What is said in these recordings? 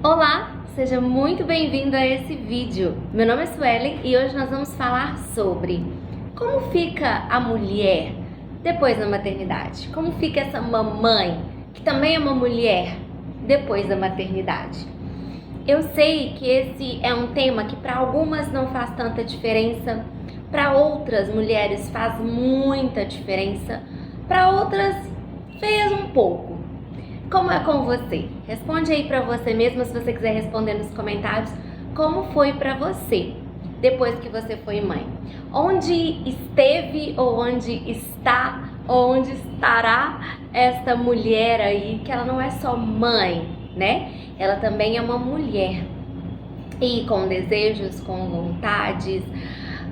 Olá, seja muito bem-vindo a esse vídeo. Meu nome é Suelen e hoje nós vamos falar sobre como fica a mulher depois da maternidade. Como fica essa mamãe, que também é uma mulher, depois da maternidade. Eu sei que esse é um tema que para algumas não faz tanta diferença, para outras mulheres faz muita diferença, para outras fez um pouco. Como é com você? Responde aí pra você mesma, se você quiser responder nos comentários, como foi pra você depois que você foi mãe? Onde esteve ou onde está ou onde estará esta mulher aí, que ela não é só mãe, né? Ela também é uma mulher e com desejos, com vontades,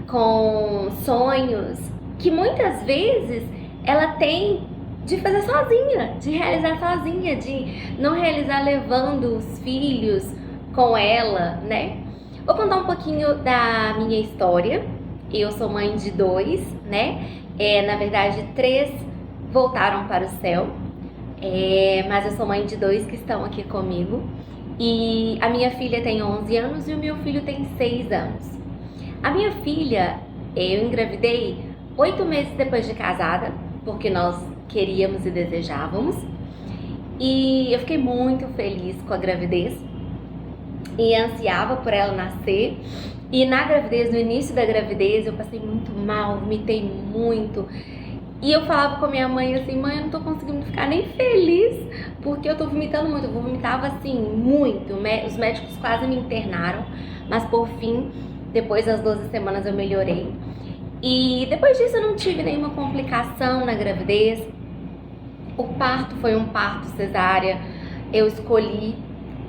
com sonhos que muitas vezes ela tem de fazer sozinha, de realizar sozinha, de não realizar levando os filhos com ela, né? Vou contar um pouquinho da minha história. Eu sou mãe de 2, né? Na verdade, 3 voltaram para o céu, mas eu sou mãe de 2 que estão aqui comigo. E a minha filha tem 11 anos e o meu filho tem 6 anos. A minha filha, eu engravidei 8 meses depois de casada, porque nós queríamos e desejávamos, e eu fiquei muito feliz com a gravidez e ansiava por ela nascer. E na gravidez, no início da gravidez, eu passei muito mal, vomitei muito, e eu falava com a minha mãe assim: mãe, eu não tô conseguindo ficar nem feliz porque eu tô vomitando muito. Eu vomitava assim muito, os médicos quase me internaram, mas por fim, depois das 12 semanas eu melhorei. E depois disso eu não tive nenhuma complicação na gravidez. O parto foi um parto cesárea, eu escolhi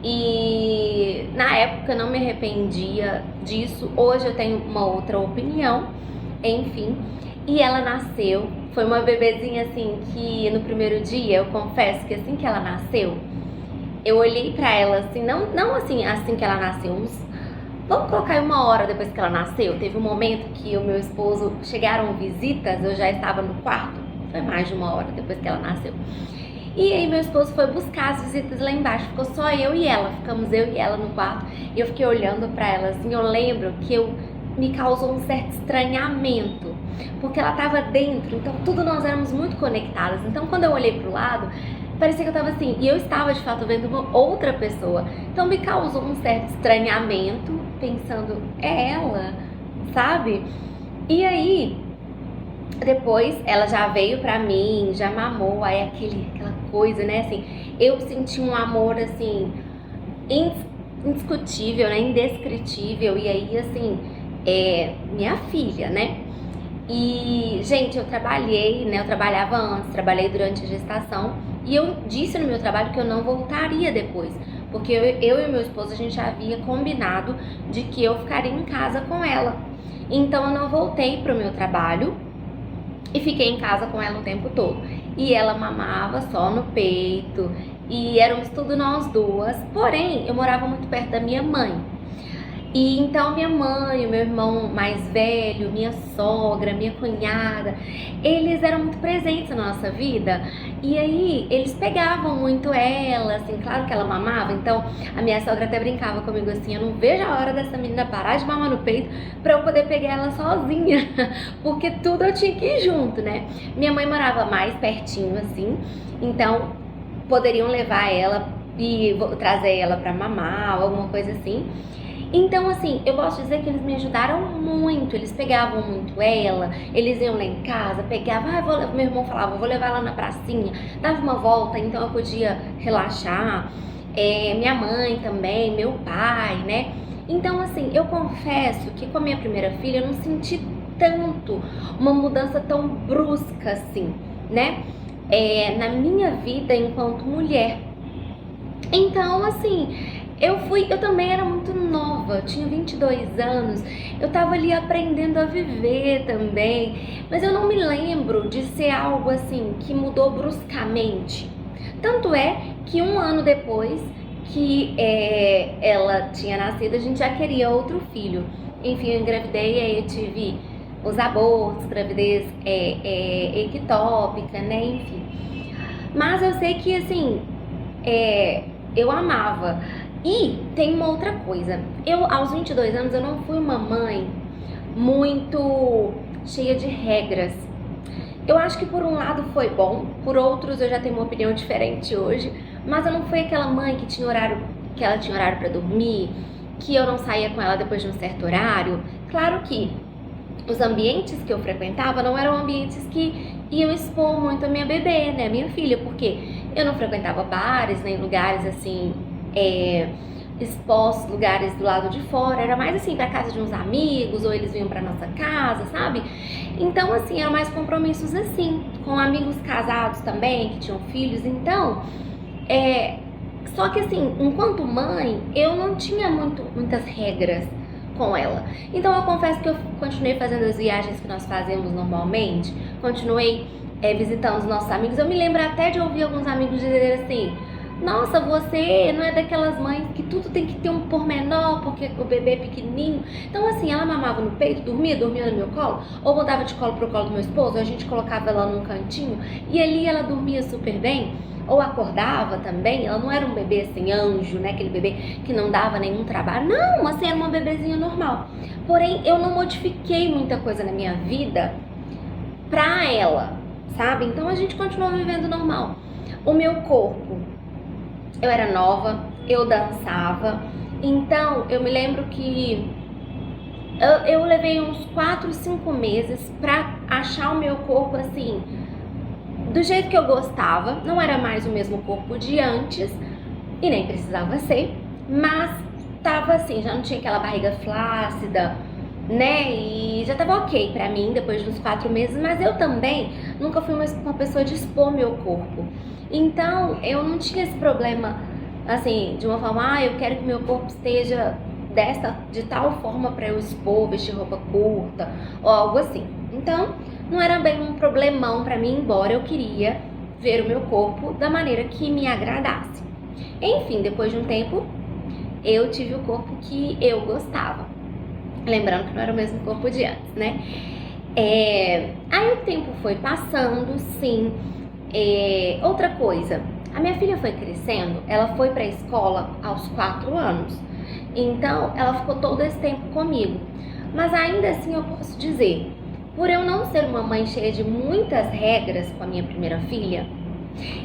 e na época não me arrependia disso. Hoje eu tenho uma outra opinião, enfim. E ela nasceu, foi uma bebezinha assim que no primeiro dia, eu confesso que assim que ela nasceu, eu olhei pra ela assim, não assim que ela nasceu, vamos colocar aí 1 hora depois que ela nasceu. Teve um momento que o meu esposo, chegaram visitas, eu já estava no quarto, foi mais de 1 hora depois que ela nasceu. E aí meu esposo foi buscar as visitas lá embaixo, ficou só eu e ela, ficamos eu e ela no quarto. E eu fiquei olhando pra ela assim, eu lembro que me causou um certo estranhamento, porque ela tava dentro, então tudo nós éramos muito conectadas. Então quando eu olhei pro lado, parecia que eu tava assim, e eu estava de fato vendo uma outra pessoa. Então me causou um certo estranhamento, pensando, é ela, sabe? E aí, depois ela já veio pra mim, já mamou, aí aquela coisa, né, assim, eu senti um amor, assim, indiscutível, né, indescritível. E aí, assim, minha filha, né? E, gente, eu trabalhei, né, eu trabalhava antes, trabalhei durante a gestação, e eu disse no meu trabalho que eu não voltaria depois, porque eu e meu esposo, a gente já havia combinado de que eu ficaria em casa com ela. Então eu não voltei pro meu trabalho e fiquei em casa com ela o tempo todo. E ela mamava só no peito, e éramos tudo nós duas, porém eu morava muito perto da minha mãe. E então minha mãe, o meu irmão mais velho, minha sogra, minha cunhada, eles eram muito presentes na nossa vida. E aí eles pegavam muito ela, assim, claro que ela mamava. Então a minha sogra até brincava comigo assim: eu não vejo a hora dessa menina parar de mamar no peito pra eu poder pegar ela sozinha, porque tudo eu tinha que ir junto, né? Minha mãe morava mais pertinho assim, então poderiam levar ela e trazer ela pra mamar, alguma coisa assim. Então, assim, eu posso dizer que eles me ajudaram muito, eles pegavam muito ela, eles iam lá em casa, pegavam, meu irmão falava, vou levar ela na pracinha, dava uma volta, então eu podia relaxar, minha mãe também, meu pai, né? Então, assim, eu confesso que com a minha primeira filha eu não senti tanto uma mudança tão brusca assim, né? Na minha vida enquanto mulher. Então, assim, eu também era muito nova, eu tinha 22 anos, eu tava ali aprendendo a viver também, mas eu não me lembro de ser algo assim que mudou bruscamente. Tanto é que 1 ano depois que ela tinha nascido, a gente já queria outro filho. Enfim, eu engravidei, aí eu tive os abortos, gravidez ectópica, né, enfim. Mas eu sei que, assim, eu amava. E tem uma outra coisa. Eu, aos 22 anos, eu não fui uma mãe muito cheia de regras. Eu acho que por um lado foi bom, por outros eu já tenho uma opinião diferente hoje, mas eu não fui aquela mãe que tinha horário, que ela tinha horário pra dormir, que eu não saía com ela depois de um certo horário. Claro que os ambientes que eu frequentava não eram ambientes que iam expor muito a minha bebê, né, minha filha, porque eu não frequentava bares, nem lugares assim, expostos, lugares do lado de fora, era mais assim pra casa de uns amigos, ou eles vinham pra nossa casa, sabe? Então assim, eram mais compromissos assim, com amigos casados também, que tinham filhos, então, só que assim, enquanto mãe, eu não tinha muitas regras com ela. Então eu confesso que eu continuei fazendo as viagens que nós fazemos normalmente, continuei visitando os nossos amigos. Eu me lembro até de ouvir alguns amigos dizer assim: nossa, você não é daquelas mães que tudo tem que ter um pormenor, porque o bebê é pequenininho. Então assim, ela mamava no peito, dormia no meu colo, ou botava de colo pro colo do meu esposo, ou a gente colocava ela num cantinho, e ali ela dormia super bem, ou acordava também. Ela não era um bebê assim, anjo, né, aquele bebê que não dava nenhum trabalho, não, assim, era uma bebezinha normal. Porém, eu não modifiquei muita coisa na minha vida pra ela, sabe? Então a gente continuou vivendo normal. O meu corpo, eu era nova, eu dançava, então eu me lembro que eu levei uns 4, 5 meses pra achar o meu corpo assim, do jeito que eu gostava. Não era mais o mesmo corpo de antes, e nem precisava ser, mas tava assim, já não tinha aquela barriga flácida, né, e já tava ok pra mim depois de uns 4 meses, mas eu também nunca fui uma pessoa de expor meu corpo. Então, eu não tinha esse problema, assim, de uma forma, eu quero que meu corpo esteja de tal forma pra eu expor, vestir roupa curta, ou algo assim. Então, não era bem um problemão pra mim, embora eu queria ver o meu corpo da maneira que me agradasse. Enfim, depois de um tempo, eu tive o corpo que eu gostava. Lembrando que não era o mesmo corpo de antes, né? Aí o tempo foi passando, sim. Outra coisa, a minha filha foi crescendo, ela foi pra escola aos 4 anos. Então, ela ficou todo esse tempo comigo. Mas ainda assim eu posso dizer, por eu não ser uma mãe cheia de muitas regras com a minha primeira filha,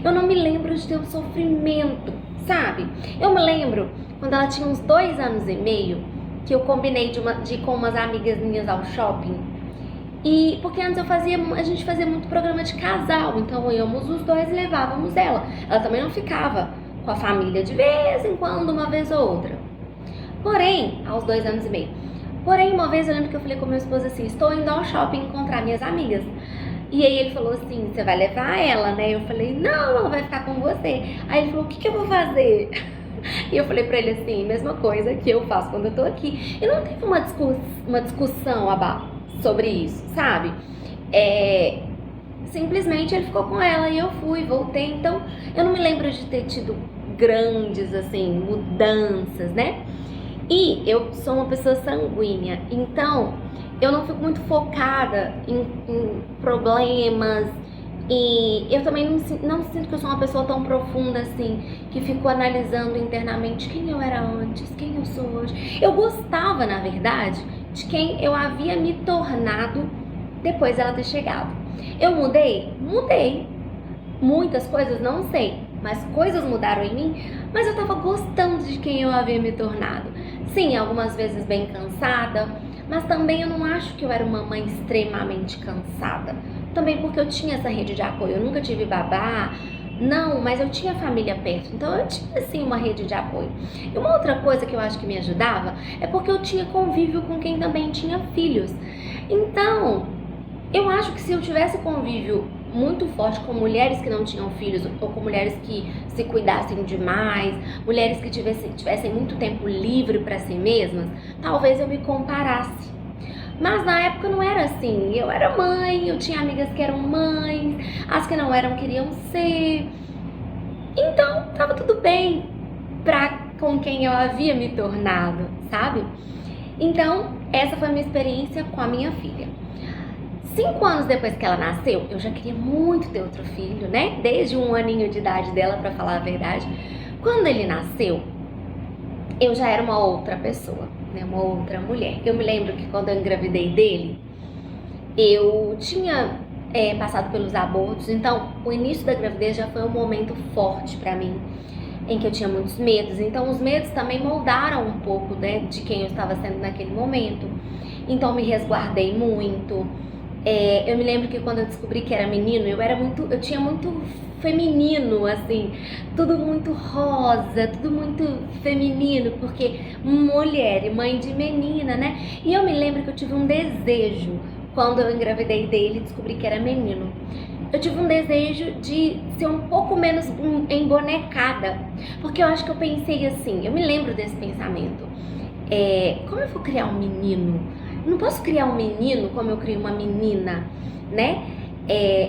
eu não me lembro de ter um sofrimento, sabe? Eu me lembro quando ela tinha uns 2 anos e meio, que eu combinei de ir com umas amigas minhas ao shopping. E porque antes a gente fazia muito programa de casal, então íamos os dois e levávamos ela. Ela também não ficava com a família de vez em quando, uma vez ou outra. Porém, aos 2 anos e meio. Porém, uma vez eu lembro que eu falei com meu esposo assim: estou indo ao shopping encontrar minhas amigas. E aí ele falou assim: você vai levar ela, né? Eu falei: não, ela vai ficar com você. Aí ele falou: o que eu vou fazer? E eu falei pra ele assim, mesma coisa que eu faço quando eu tô aqui. E não teve uma discussão sobre isso, sabe? Simplesmente ele ficou com ela e eu fui, voltei. Então eu não me lembro de ter tido grandes, assim, mudanças, né? E eu sou uma pessoa sanguínea, então eu não fico muito focada em problemas. E eu também não sinto que eu sou uma pessoa tão profunda assim, que fico analisando internamente quem eu era antes, quem eu sou hoje. Eu gostava, na verdade, de quem eu havia me tornado depois dela ter chegado. Eu mudei? Mudei. Muitas coisas, não sei, mas coisas mudaram em mim, mas eu tava gostando de quem eu havia me tornado. Sim, algumas vezes bem cansada, mas também eu não acho que eu era uma mãe extremamente cansada. Também porque eu tinha essa rede de apoio, eu nunca tive babá, não, mas eu tinha família perto, então eu tinha sim uma rede de apoio. E uma outra coisa que eu acho que me ajudava é porque eu tinha convívio com quem também tinha filhos. Então, eu acho que se eu tivesse convívio muito forte com mulheres que não tinham filhos, ou com mulheres que se cuidassem demais, mulheres que tivessem muito tempo livre para si mesmas, talvez eu me comparasse. Mas na época não era assim, eu era mãe, eu tinha amigas que eram mães, as que não eram queriam ser. Então tava tudo bem com quem eu havia me tornado, sabe? Então essa foi a minha experiência com a minha filha. 5 anos depois que ela nasceu, eu já queria muito ter outro filho, né? Desde 1 aninho de idade dela, pra falar a verdade. Quando ele nasceu, eu já era uma outra pessoa, né? Uma outra mulher. Eu me lembro que quando eu engravidei dele, eu tinha passado pelos abortos, então o início da gravidez já foi um momento forte pra mim, em que eu tinha muitos medos. Então os medos também moldaram um pouco, né, de quem eu estava sendo naquele momento. Então me resguardei muito. Eu me lembro que quando eu descobri que era menino, eu tinha muito feminino, assim, tudo muito rosa, tudo muito feminino, porque mulher e mãe de menina, né? E eu me lembro que eu tive um desejo quando eu engravidei dele e descobri que era menino. Eu tive um desejo de ser um pouco menos embonecada, porque eu acho que eu pensei assim, eu me lembro desse pensamento, como eu vou criar um menino? Eu não posso criar um menino como eu crio uma menina, né?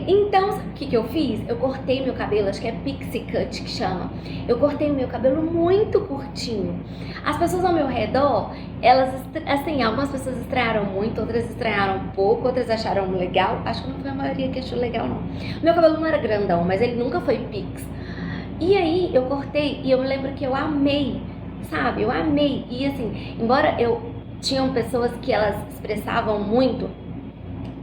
Então, sabe o que eu fiz? Eu cortei meu cabelo, acho que é pixie cut que chama. Eu cortei o meu cabelo muito curtinho. As pessoas ao meu redor, elas, assim, algumas pessoas estranharam muito, outras estranharam pouco, outras acharam legal. Acho que não foi a maioria que achou legal, não. Meu cabelo não era grandão, mas ele nunca foi pix. E aí, eu cortei e eu me lembro que eu amei, sabe? Eu amei. E assim, embora tinham pessoas que elas expressavam muito,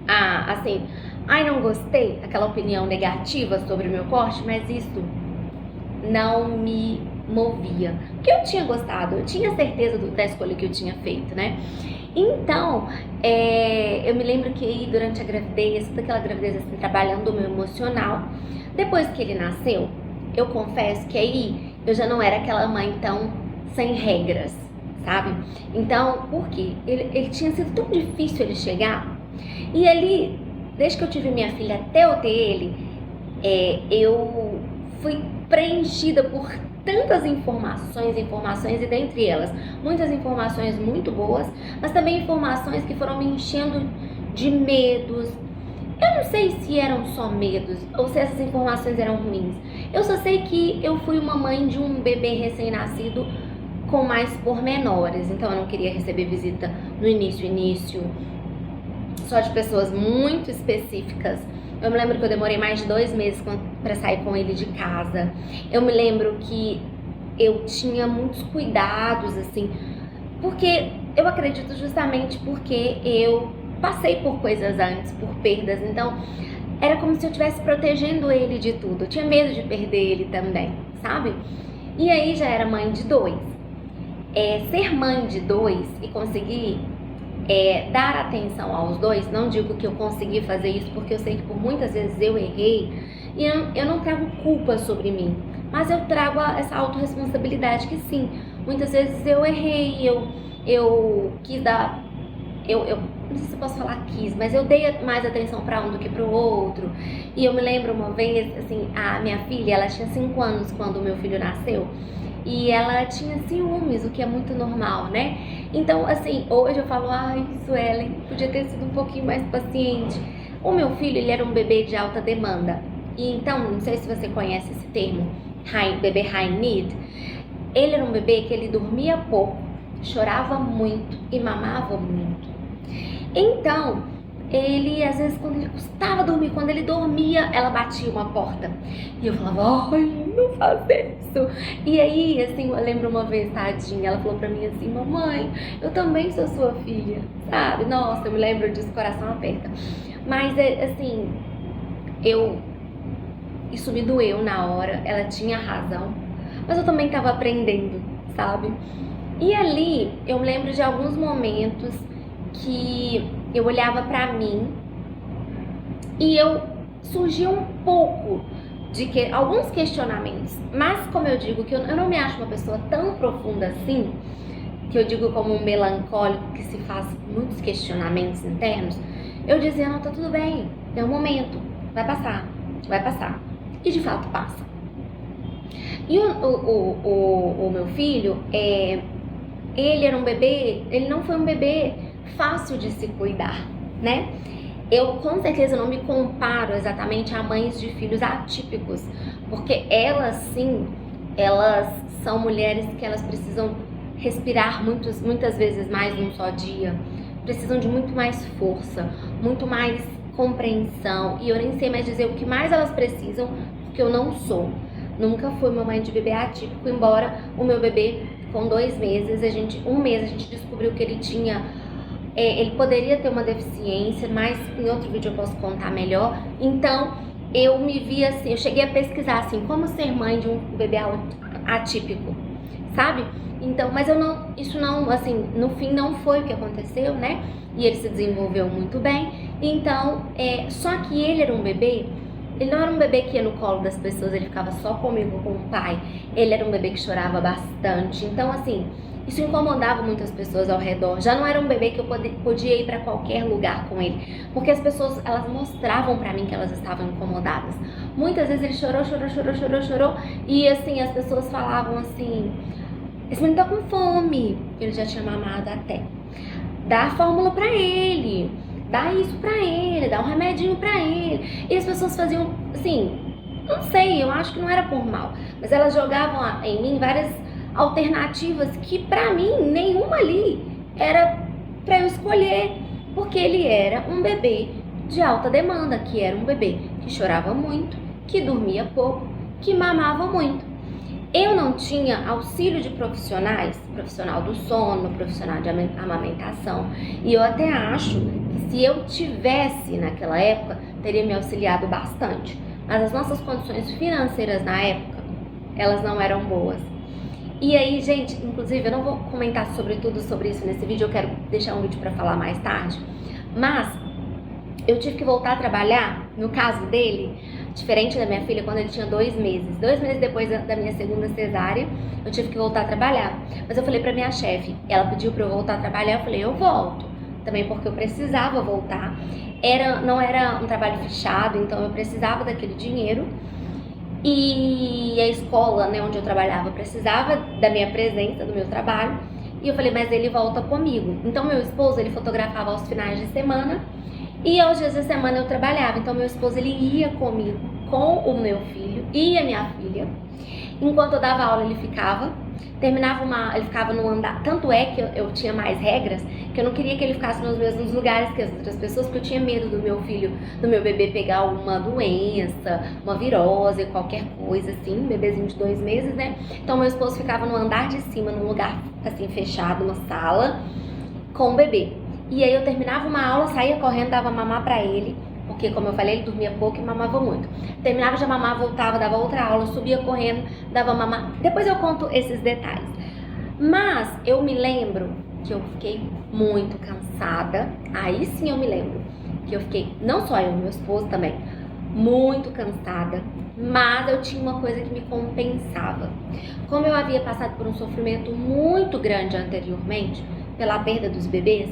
assim, ai, não gostei, aquela opinião negativa sobre o meu corte, mas isso não me movia. Porque eu tinha gostado, eu tinha certeza da escolha que eu tinha feito, né? Então, eu me lembro que aí durante a gravidez, toda aquela gravidez assim, trabalhando o meu emocional, depois que ele nasceu, eu confesso que aí eu já não era aquela mãe tão sem regras, sabe? Então, por quê? Ele tinha sido tão difícil ele chegar, e ali, desde que eu tive minha filha até eu ter ele, eu fui preenchida por tantas informações, e dentre elas, muitas informações muito boas, mas também informações que foram me enchendo de medos. Eu não sei se eram só medos ou se essas informações eram ruins. Eu só sei que eu fui uma mãe de um bebê recém-nascido com mais pormenores. Então eu não queria receber visita no início, só de pessoas muito específicas. Eu me lembro que eu demorei mais de 2 meses para sair com ele de casa. Eu me lembro que eu tinha muitos cuidados, assim, porque eu acredito justamente porque eu passei por coisas antes, por perdas. Então, era como se eu estivesse protegendo ele de tudo. Eu tinha medo de perder ele também, sabe? E aí já era mãe de 2. Ser mãe de 2 e conseguir dar atenção aos 2, não digo que eu consegui fazer isso, porque eu sei que por muitas vezes eu errei, e eu não trago culpa sobre mim, mas eu trago essa autorresponsabilidade que sim, muitas vezes eu errei, eu quis dar, eu não sei se eu posso falar quis, mas eu dei mais atenção para um do que para o outro. E eu me lembro uma vez, assim, a minha filha, ela tinha 5 anos quando o meu filho nasceu, e ela tinha ciúmes, o que é muito normal, né? Então, assim, hoje eu falo, ai, Suelen, podia ter sido um pouquinho mais paciente. O meu filho, ele era um bebê de alta demanda. E então, não sei se você conhece esse termo, bebê high need. Ele era um bebê que ele dormia pouco, chorava muito e mamava muito. Então, ele, às vezes, quando ele custava dormir, quando ele dormia, ela batia uma porta. E eu falava, ai, não faz isso. E aí, assim, eu lembro uma vez, tadinha, ela falou pra mim assim, mamãe, eu também sou sua filha, sabe? Nossa, eu me lembro disso, coração aperta. Mas, assim, isso me doeu na hora, ela tinha razão, mas eu também tava aprendendo, sabe? E ali, eu me lembro de alguns momentos que eu olhava pra mim e surgia um pouco de alguns questionamentos, mas como eu digo que eu não me acho uma pessoa tão profunda assim, que eu digo como um melancólico que se faz muitos questionamentos internos, eu dizia, não, tá tudo bem, é um momento, vai passar, e de fato passa. E o meu filho, ele era um bebê, ele não foi um bebê fácil de se cuidar, né? Eu com certeza não me comparo exatamente a mães de filhos atípicos, porque elas sim, elas são mulheres que elas precisam respirar muitas vezes mais num só dia, precisam de muito mais força, muito mais compreensão, e eu nem sei mais dizer o que mais elas precisam, porque eu não sou. Nunca fui uma mãe de bebê atípico, embora o meu bebê com 2 meses, um mês a gente descobriu que ele tinha, ele poderia ter uma deficiência, mas em outro vídeo eu posso contar melhor. Então eu me vi assim, eu cheguei a pesquisar assim, como ser mãe de um bebê atípico, sabe? Então, mas isso não, assim, no fim não foi o que aconteceu, né? E ele se desenvolveu muito bem. Então, só que ele era um bebê, ele não era um bebê que ia no colo das pessoas, ele ficava só comigo, com o pai. Ele era um bebê que chorava bastante. Então, assim, isso incomodava muitas pessoas ao redor. Já não era um bebê que eu podia ir para qualquer lugar com ele, porque as pessoas, elas mostravam para mim que elas estavam incomodadas. Muitas vezes ele chorou, e assim, as pessoas falavam assim: esse menino tá com fome. Ele já tinha mamado até. Dá a fórmula pra ele, dá isso pra ele, dá um remedinho pra ele. E as pessoas faziam, assim, não sei, eu acho que não era por mal, mas elas jogavam em mim várias alternativas que pra mim, nenhuma ali era pra eu escolher. Porque ele era um bebê de alta demanda, que era um bebê que chorava muito, que dormia pouco, que mamava muito. Eu não tinha auxílio de profissionais, profissional do sono, profissional de amamentação, e eu até acho que se eu tivesse naquela época, teria me auxiliado bastante. Mas as nossas condições financeiras na época, elas não eram boas. E aí, gente, inclusive eu não vou comentar sobre isso nesse vídeo, eu quero deixar um vídeo para falar mais tarde, mas eu tive que voltar a trabalhar, no caso dele, diferente da minha filha, quando ele tinha 2 meses. 2 meses depois da minha segunda cesárea, eu tive que voltar a trabalhar. Mas eu falei pra minha chefe, ela pediu pra eu voltar a trabalhar, eu falei, eu volto. Também porque eu precisava voltar. Não era um trabalho fechado, então eu precisava daquele dinheiro. E a escola, né, onde eu trabalhava, precisava da minha presença, do meu trabalho. E eu falei, mas ele volta comigo. Então meu esposo, ele fotografava aos finais de semana, e aos dias da semana eu trabalhava. Então meu esposo, ele ia comigo, com o meu filho e a minha filha. Enquanto eu dava aula, ele ficava. Ele ficava no andar. Tanto é que eu tinha mais regras, que eu não queria que ele ficasse nos mesmos lugares que as outras pessoas, porque eu tinha medo do meu filho, do meu bebê pegar uma doença, uma virose, qualquer coisa assim, um bebezinho de 2 meses, né? Então meu esposo ficava no andar de cima, num lugar assim fechado, uma sala, com o bebê. E aí eu terminava uma aula, saía correndo, dava mamar pra ele, porque como eu falei, ele dormia pouco e mamava muito. Terminava de mamar, voltava, dava outra aula, subia correndo, dava mamar. Depois eu conto esses detalhes. Mas eu me lembro que eu fiquei muito cansada. Aí sim eu me lembro que eu fiquei, não só eu, meu esposo também, muito cansada. Mas eu tinha uma coisa que me compensava. Como eu havia passado por um sofrimento muito grande anteriormente, pela perda dos bebês,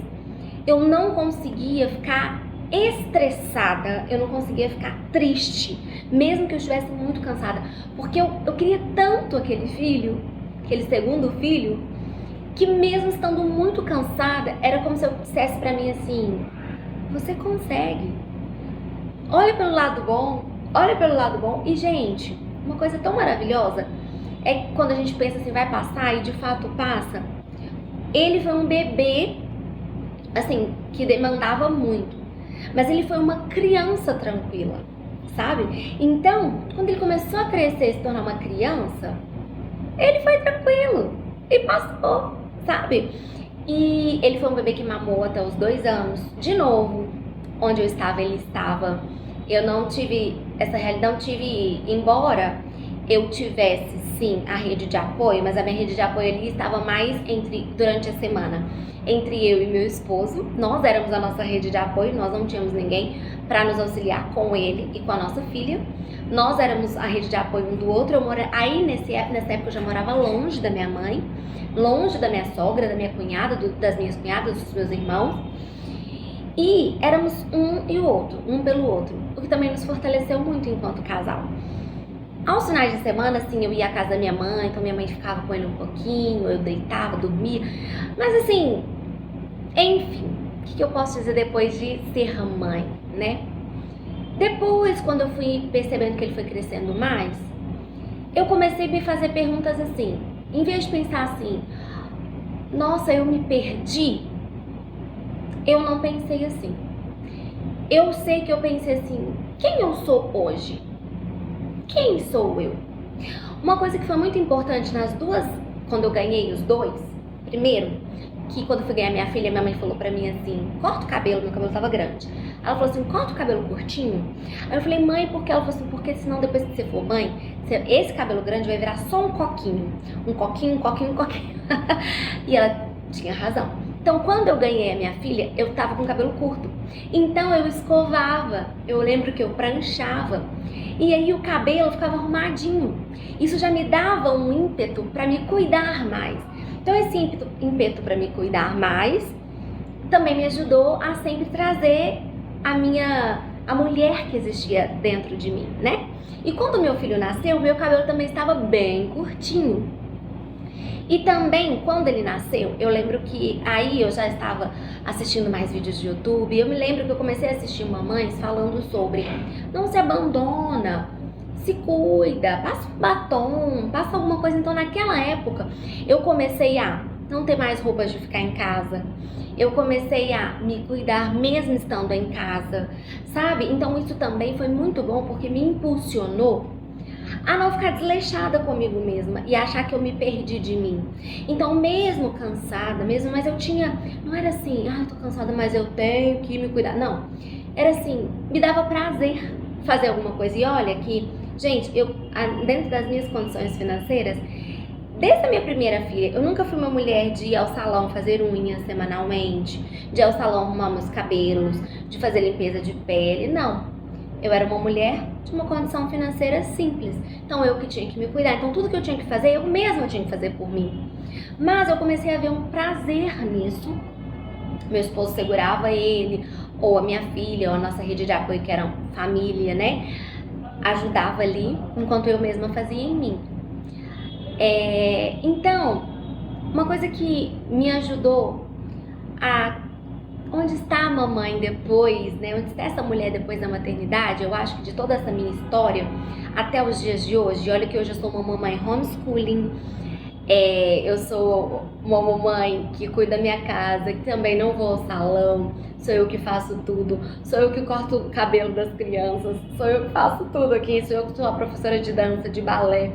eu não conseguia ficar estressada, eu não conseguia ficar triste, mesmo que eu estivesse muito cansada, porque eu queria tanto aquele filho, aquele segundo filho, que mesmo estando muito cansada, era como se eu dissesse pra mim assim, você consegue, olha pelo lado bom. E gente, uma coisa tão maravilhosa é que quando a gente pensa assim, vai passar, e de fato passa. Ele foi um bebê assim, que demandava muito, mas ele foi uma criança tranquila, sabe? Então, quando ele começou a crescer e se tornar uma criança, ele foi tranquilo e passou, sabe? E ele foi um bebê que mamou até os 2 anos. De novo, onde eu estava, ele estava. Eu não tive essa realidade, embora eu tivesse sim a rede de apoio, mas a minha rede de apoio ali estava mais durante a semana, entre eu e meu esposo. Nós éramos a nossa rede de apoio, nós não tínhamos ninguém para nos auxiliar com ele e com a nossa filha. Nós éramos a rede de apoio um do outro. Aí nessa época eu já morava longe da minha mãe, longe da minha sogra, da minha cunhada, das minhas cunhadas, dos meus irmãos. E éramos um e o outro, um pelo outro, o que também nos fortaleceu muito enquanto casal. Aos finais de semana, assim, eu ia à casa da minha mãe, então minha mãe ficava com ele um pouquinho, eu deitava, dormia. Mas assim, enfim, o que eu posso dizer depois de ser mãe, né? Depois, quando eu fui percebendo que ele foi crescendo mais, eu comecei a me fazer perguntas assim, em vez de pensar assim, nossa, eu me perdi, eu não pensei assim. Eu sei que eu pensei assim, quem eu sou hoje? Quem sou eu? Uma coisa que foi muito importante nas 2 quando eu ganhei os dois, primeiro, que quando eu fui ganhar minha filha, minha mãe falou pra mim assim, corta o cabelo, meu cabelo tava grande. Ela falou assim, corta o cabelo curtinho. Aí eu falei, mãe, por quê? Ela falou assim, porque senão depois que você for mãe, esse cabelo grande vai virar só um coquinho. Um coquinho, um coquinho, um coquinho. E ela tinha razão. Então, quando eu ganhei a minha filha, eu tava com o cabelo curto. Então, eu escovava. Eu lembro que eu pranchava. E aí, o cabelo ficava arrumadinho. Isso já me dava um ímpeto para me cuidar mais. Então, esse ímpeto para me cuidar mais também me ajudou a sempre trazer a mulher que existia dentro de mim, né? E quando meu filho nasceu, meu cabelo também estava bem curtinho. E também, quando ele nasceu, eu lembro que aí eu já estava assistindo mais vídeos de YouTube. Eu me lembro que eu comecei a assistir mamães falando sobre não se abandona, se cuida, passa um batom, passa alguma coisa. Então, naquela época, eu comecei a não ter mais roupas de ficar em casa. Eu comecei a me cuidar mesmo estando em casa, sabe? Então, isso também foi muito bom porque me impulsionou a não ficar desleixada comigo mesma e achar que eu me perdi de mim. Então, mesmo cansada, mas eu tinha, não era assim, eu tô cansada, mas eu tenho que me cuidar. Não, era assim, me dava prazer fazer alguma coisa. E olha que, gente, dentro das minhas condições financeiras, desde a minha primeira filha, eu nunca fui uma mulher de ir ao salão fazer unhas semanalmente, de ir ao salão arrumar meus cabelos, de fazer limpeza de pele, não. Eu era uma mulher de uma condição financeira simples. Então, eu que tinha que me cuidar. Então, tudo que eu tinha que fazer, eu mesma tinha que fazer por mim. Mas eu comecei a ver um prazer nisso. Meu esposo segurava ele, ou a minha filha, ou a nossa rede de apoio, que era família, né? Ajudava ali, enquanto eu mesma fazia em mim. Então, uma coisa que me ajudou a... Onde está a mamãe depois, né? Onde está essa mulher depois da maternidade? Eu acho que de toda essa minha história, até os dias de hoje, olha que hoje eu sou uma mamãe homeschooling, eu sou uma mamãe que cuida da minha casa, que também não vou ao salão, sou eu que faço tudo, sou eu que corto o cabelo das crianças, sou eu que faço tudo aqui, sou eu que sou a professora de dança, de balé,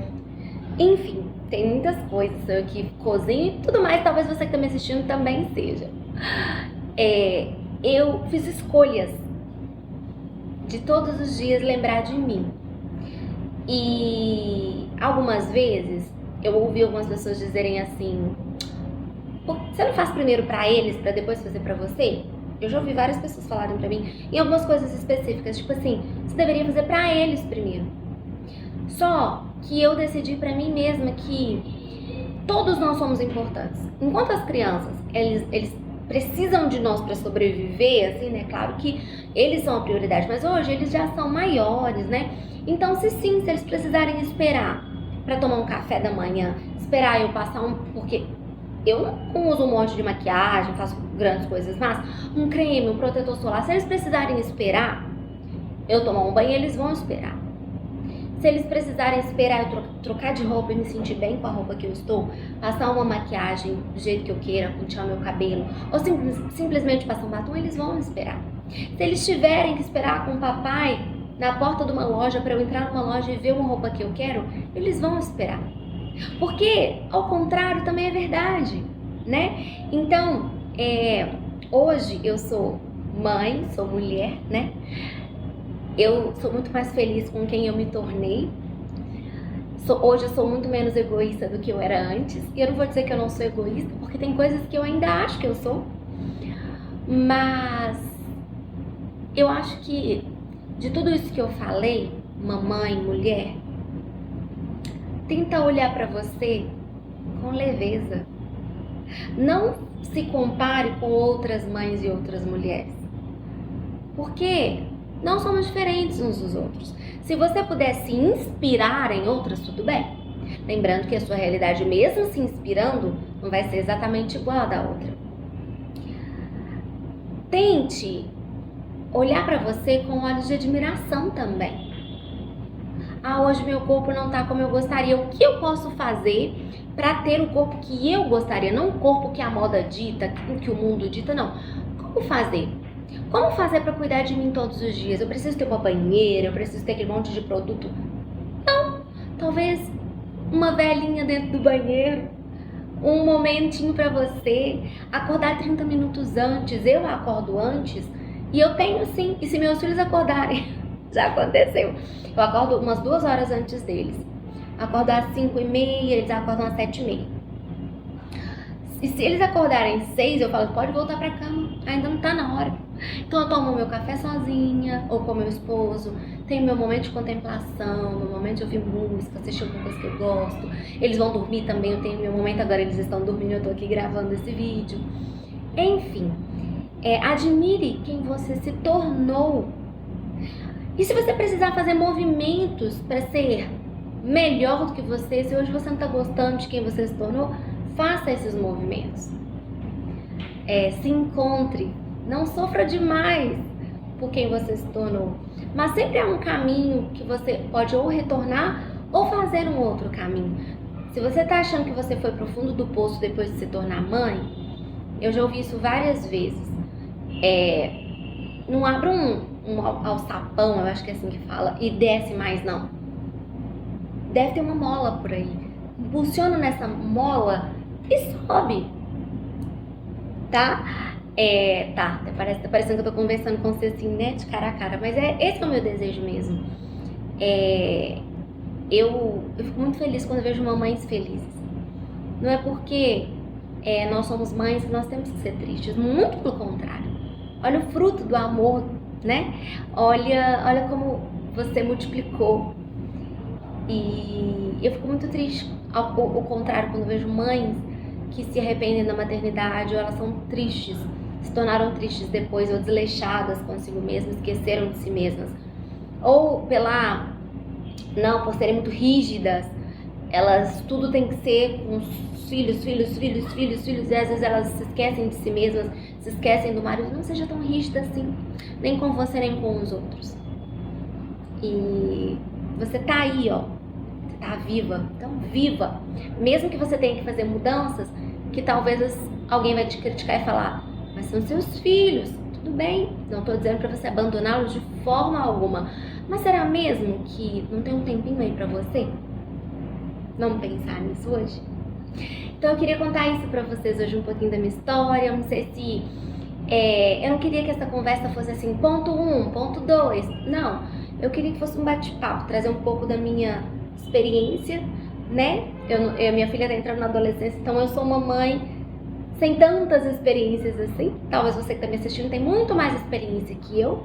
enfim, tem muitas coisas, sou eu que cozinho e tudo mais, talvez você que está me assistindo também seja. Eu fiz escolhas de todos os dias lembrar de mim. E algumas vezes eu ouvi algumas pessoas dizerem assim: você não faz primeiro pra eles, pra depois fazer pra você? Eu já ouvi várias pessoas falarem pra mim em algumas coisas específicas, tipo assim, você deveria fazer pra eles primeiro. Só que eu decidi pra mim mesma que todos nós somos importantes. Enquanto as crianças, eles precisam de nós para sobreviver, assim, né? Claro que eles são a prioridade, mas hoje eles já são maiores, né? Então, se eles precisarem esperar para tomar um café da manhã, esperar eu passar porque eu não uso um monte de maquiagem, faço grandes coisas, mas um creme, um protetor solar, se eles precisarem esperar eu tomar um banho, eles vão esperar. Se eles precisarem esperar eu trocar de roupa e me sentir bem com a roupa que eu estou, passar uma maquiagem do jeito que eu queira, pentear meu cabelo, ou simplesmente passar um batom, eles vão esperar. Se eles tiverem que esperar com o papai na porta de uma loja para eu entrar numa loja e ver uma roupa que eu quero, eles vão esperar. Porque, ao contrário, também é verdade, né? Então, hoje eu sou mãe, sou mulher, né? Eu sou muito mais feliz com quem eu me tornei. Hoje eu sou muito menos egoísta do que eu era antes. E eu não vou dizer que eu não sou egoísta, porque tem coisas que eu ainda acho que eu sou. Mas eu acho que de tudo isso que eu falei, mamãe, mulher, tenta olhar pra você com leveza. Não se compare com outras mães e outras mulheres. Porque não somos diferentes uns dos outros. Se você puder se inspirar em outras, tudo bem. Lembrando que a sua realidade, mesmo se inspirando, não vai ser exatamente igual a da outra. Tente olhar para você com olhos de admiração também. Hoje meu corpo não tá como eu gostaria. O que eu posso fazer para ter o corpo que eu gostaria? Não o corpo que a moda dita, que o mundo dita, não. Como fazer? Como fazer para cuidar de mim todos os dias? Eu preciso ter uma banheira, eu preciso ter aquele monte de produto? Não, talvez uma velhinha dentro do banheiro, um momentinho pra você, acordar 30 minutos antes. Eu acordo antes e eu tenho sim, e se meus filhos acordarem, já aconteceu, eu acordo umas 2 horas antes deles. Acordo às 5h30, eles acordam às 7h30. E se eles acordarem às 6, eu falo, pode voltar pra cama, ainda não tá na hora. Então eu tomo meu café sozinha, ou com meu esposo, tenho meu momento de contemplação, meu momento de ouvir música, assistir alguma coisa que eu gosto. Eles vão dormir também, eu tenho meu momento agora, eles estão dormindo, eu tô aqui gravando esse vídeo. Enfim, admire quem você se tornou. E se você precisar fazer movimentos para ser melhor do que você, se hoje você não tá gostando de quem você se tornou, faça esses movimentos. Se encontre, não sofra demais por quem você se tornou, mas sempre há um caminho que você pode ou retornar ou fazer um outro caminho. Se você tá achando que você foi pro fundo do poço depois de se tornar mãe, eu já ouvi isso várias vezes. Não abra um alçapão, eu acho que é assim que fala, e desce mais não. Deve ter uma mola por aí. Impulsiona nessa mola e sobe, tá? Tá parecendo que eu tô conversando com você assim, né, de cara a cara, mas esse é o meu desejo mesmo. Eu fico muito feliz quando eu vejo mamães felizes. Não é porque nós somos mães que nós temos que ser tristes, muito pelo contrário. Olha o fruto do amor, né? Olha como você multiplicou. E eu fico muito triste, ao contrário, quando vejo mães que se arrependem da maternidade, ou elas são tristes, se tornaram tristes depois, ou desleixadas consigo mesmas, esqueceram de si mesmas. Ou por serem muito rígidas, elas, tudo tem que ser com os filhos, e às vezes elas se esquecem de si mesmas, se esquecem do marido. Não seja tão rígida assim, nem com você, nem com os outros. E você tá aí, ó, você tá viva, então viva. Mesmo que você tenha que fazer mudanças, que talvez alguém vai te criticar e falar, mas são seus filhos, tudo bem, não tô dizendo pra você abandoná-los de forma alguma, mas será mesmo que não tem um tempinho aí pra você? Vamos pensar nisso hoje? Então eu queria contar isso pra vocês hoje, um pouquinho da minha história. Eu não sei se... eu não queria que essa conversa fosse assim, ponto 1, ponto 2, não. Eu queria que fosse um bate-papo, trazer um pouco da minha experiência, né? Minha filha tá entrando na adolescência, então eu sou uma mãe sem tantas experiências assim. Talvez você que tá me assistindo tem muito mais experiência que eu,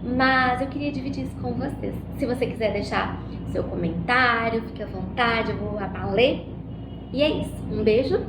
mas eu queria dividir isso com vocês. Se você quiser deixar seu comentário, fique à vontade, eu vou ler. E é isso. Um beijo.